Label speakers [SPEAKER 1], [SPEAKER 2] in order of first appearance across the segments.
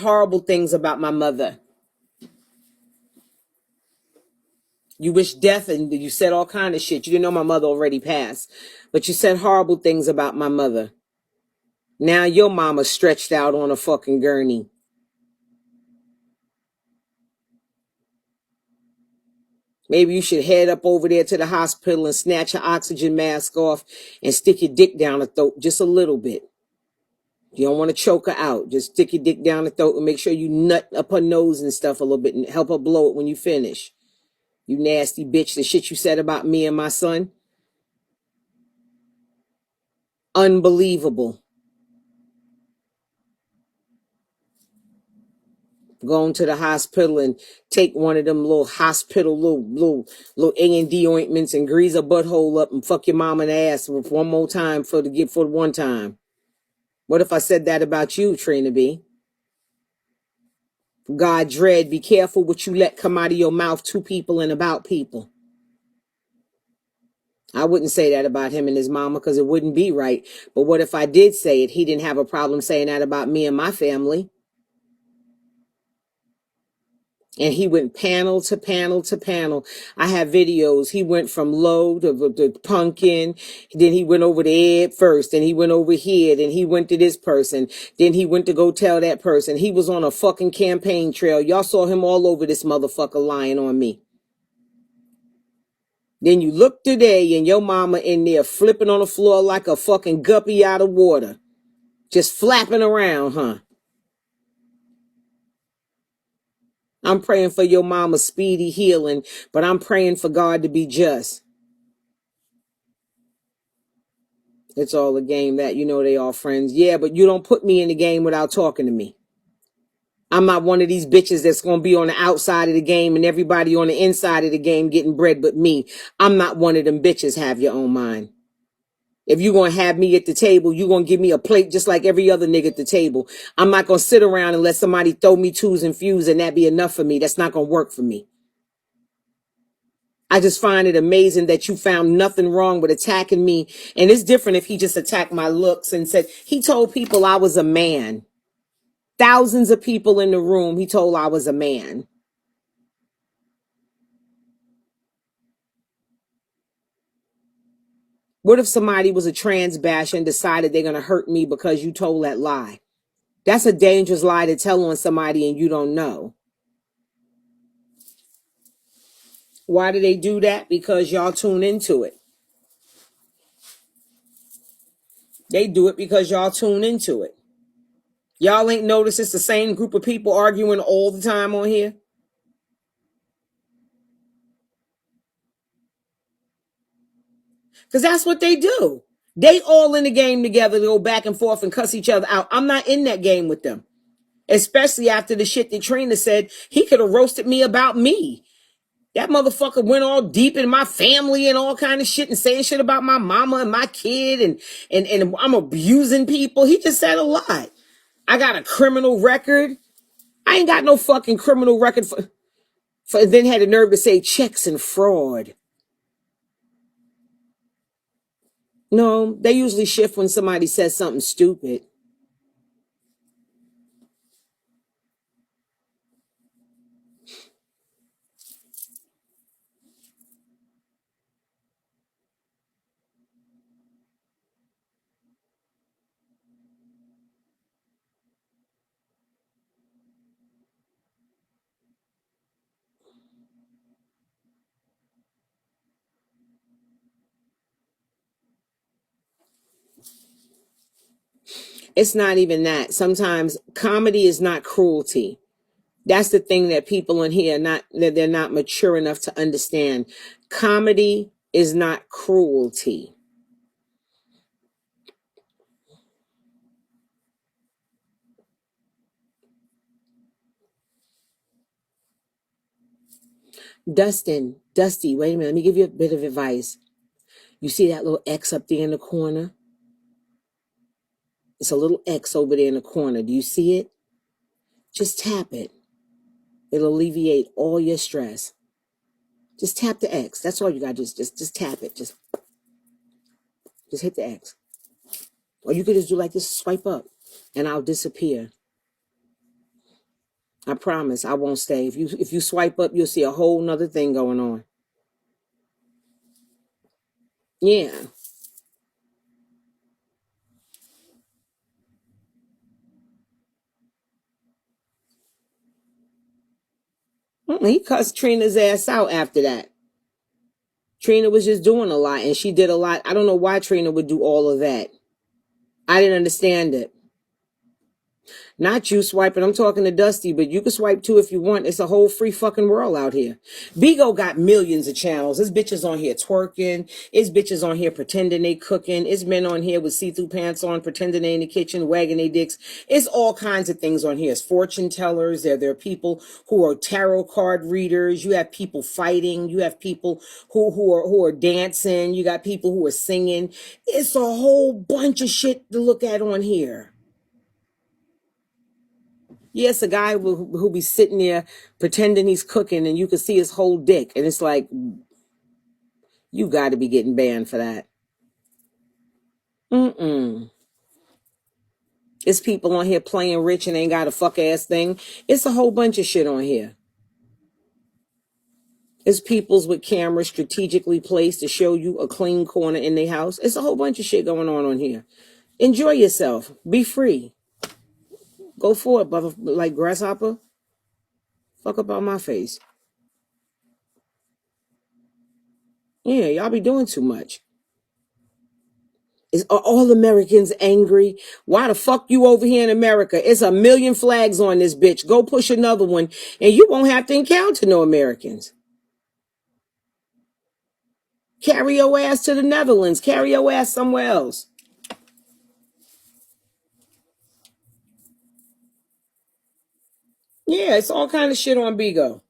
[SPEAKER 1] horrible things about my mother. You wish death, and you said all kind of shit. You didn't know my mother already passed, but you said horrible things about my mother. Now your mama stretched out on a fucking gurney. Maybe you should head up over there to the hospital and snatch your oxygen mask off and stick your dick down her throat just a little bit. You don't want to choke her out. Just stick your dick down her throat and make sure you nut up her nose and stuff a little bit and help her blow it when you finish. You nasty bitch. The shit you said about me and my son. Unbelievable. Going to the hospital and take one of them little hospital little A&D ointments and grease a butthole up and fuck your mama in the ass one more time for one time. What if I said that about you, TrinaB? God dread, be careful what you let come out of your mouth to people and about people. I wouldn't say that about him and his mama because it wouldn't be right. But what if I did say it? He didn't have a problem saying that about me and my family. And he went panel to panel to panel. I have videos. He went from low to pumpkin. Then he went over to Ed first. Then he went over here. Then he went to this person. Then he went to go tell that person. He was on a fucking campaign trail. Y'all saw him all over this motherfucker lying on me. Then you look today and your mama in there flipping on the floor like a fucking guppy out of water. Just flapping around, huh? I'm praying for your mama's speedy healing, but I'm praying for God to be just. It's all a game that, you know, they all friends. Yeah, but you don't put me in the game without talking to me. I'm not one of these bitches that's going to be on the outside of the game and everybody on the inside of the game getting bread but me. I'm not one of them bitches. Have your own mind. If you're going to have me at the table, you're going to give me a plate just like every other nigga at the table. I'm not going to sit around and let somebody throw me twos and fews and that be enough for me. That's not going to work for me. I just find it amazing that you found nothing wrong with attacking me. And it's different if he just attacked my looks and said, he told people I was a man. Thousands of people in the room, he told I was a man. What if somebody was a trans basher and decided they're going to hurt me because you told that lie? That's a dangerous lie to tell on somebody and you don't know. Why do they do that? Because y'all tune into it. They do it because y'all tune into it. Y'all ain't noticed it's the same group of people arguing all the time on here? Because that's what they do. They all in the game together to go back and forth and cuss each other out. I'm not in that game with them. Especially after the shit that Trina said, he could have roasted me about me. That motherfucker went all deep in my family and all kind of shit and saying shit about my mama and my kid and I'm abusing people. He just said a lot. I got a criminal record. I ain't got no fucking criminal record for then had the nerve to say checks and fraud. No, they usually shift when somebody says something stupid. It's not even that. Sometimes comedy is not cruelty. That's the thing that people in here they're not mature enough to understand. Comedy is not cruelty. Dusty, wait a minute. Let me give you a bit of advice. You see that little X up there in the corner? It's a little X over there in the corner. Do you see it? Just tap it. It'll alleviate all your stress. Just tap the X. That's all you got. Just tap it. Just hit the X. Or you could just do like this, swipe up, and I'll disappear. I promise I won't stay. If you swipe up, you'll see a whole nother thing going on. Yeah. He cussed Trina's ass out after that. Trina was just doing a lot, and she did a lot. I don't know why Trina would do all of that. I didn't understand it. Not you swiping. I'm talking to Dusty, but you can swipe too if you want. It's a whole free fucking world out here. Bigo got millions of channels. There's bitches on here twerking. It's bitches on here pretending they cooking. It's men on here with see-through pants on, pretending they in the kitchen, wagging their dicks. It's all kinds of things on here. It's fortune tellers. There are people who are tarot card readers. You have people fighting. You have people who are dancing. You got people who are singing. It's a whole bunch of shit to look at on here. Yes, a guy who'll be sitting there pretending he's cooking and you can see his whole dick. And it's like, you got to be getting banned for that. It's people on here playing rich and ain't got a fuck ass thing. It's a whole bunch of shit on here. It's peoples with cameras strategically placed to show you a clean corner in their house. It's a whole bunch of shit going on here. Enjoy yourself. Be free. Go for it, brother. Like grasshopper. Fuck up on my face. Yeah, y'all be doing too much. Are all Americans angry? Why the fuck you over here in America? It's a million flags on this bitch. Go push another one and you won't have to encounter no Americans. Carry your ass to the Netherlands. Carry your ass somewhere else. Yeah, it's all kind of shit on Bigo.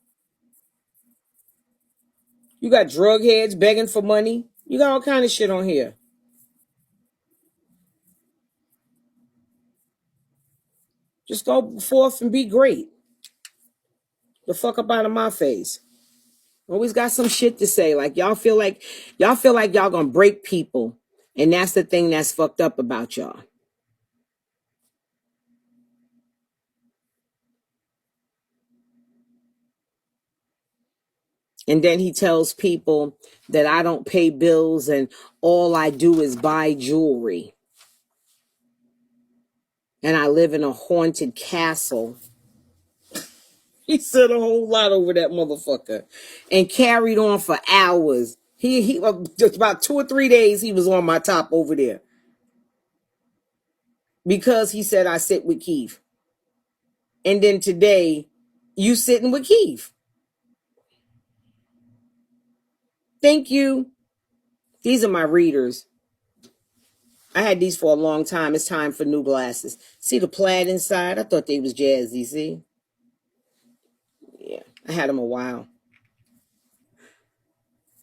[SPEAKER 1] You got drug heads begging for money. You got all kind of shit on here. Just go forth and be great. The fuck up out of my face. Always got some shit to say. Like y'all feel like y'all gonna break people. And that's the thing that's fucked up about y'all. And then he tells people that I don't pay bills and all I do is buy jewelry. And I live in a haunted castle. He said a whole lot over that motherfucker and carried on for hours. He just about 2 or 3 days he was on my top over there. Because he said I sit with Keith. And then today you sitting with Keith. Thank you. These are my readers. I had these for a long time. It's time for new glasses. See the plaid inside? I thought they was jazzy, see? Yeah, I had them a while.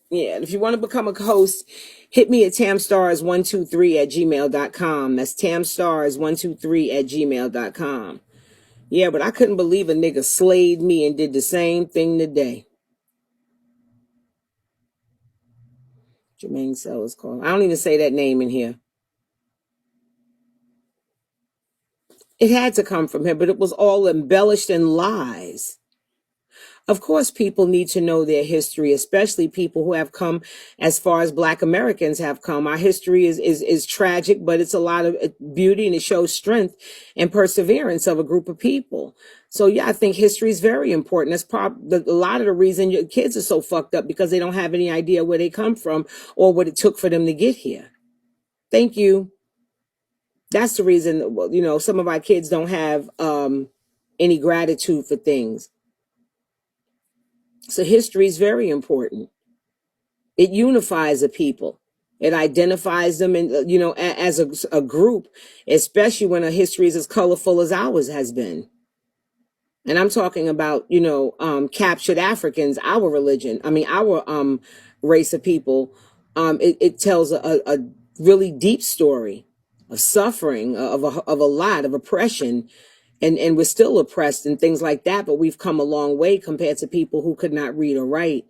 [SPEAKER 1] Yeah, and if you want to become a host, hit me at tamstars123@gmail.com. That's tamstars123@gmail.com. Yeah, but I couldn't believe a nigga slayed me and did the same thing today. Jermaine Sellers call. I don't even say that name in here. It had to come from him, but it was all embellished and lies. Of course, people need to know their history, especially people who have come as far as Black Americans have come. Our history is tragic, but it's a lot of beauty and it shows strength and perseverance of a group of people. So yeah, I think history is very important. That's probably a lot of the reason your kids are so fucked up because they don't have any idea where they come from or what it took for them to get here. Thank you. That's the reason, you know, some of our kids don't have any gratitude for things. So history is very important. It unifies a people. It identifies them, and you know, as a group, especially when a history is as colorful as ours has been. And I'm talking about, you know, captured Africans, our religion. I mean, our race of people. It tells a really deep story of suffering, of a lot of oppression. And we're still oppressed and things like that, but we've come a long way compared to people who could not read or write.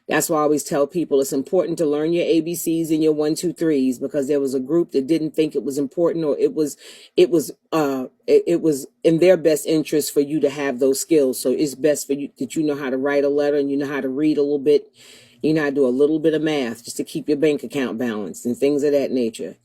[SPEAKER 1] That's why I always tell people it's important to learn your ABCs and your 1, 2, 3s, because there was a group that didn't think it was important, or it was in their best interest for you to have those skills. So it's best for you that you know how to write a letter, and you know how to read a little bit, you know how to do a little bit of math just to keep your bank account balanced and things of that nature.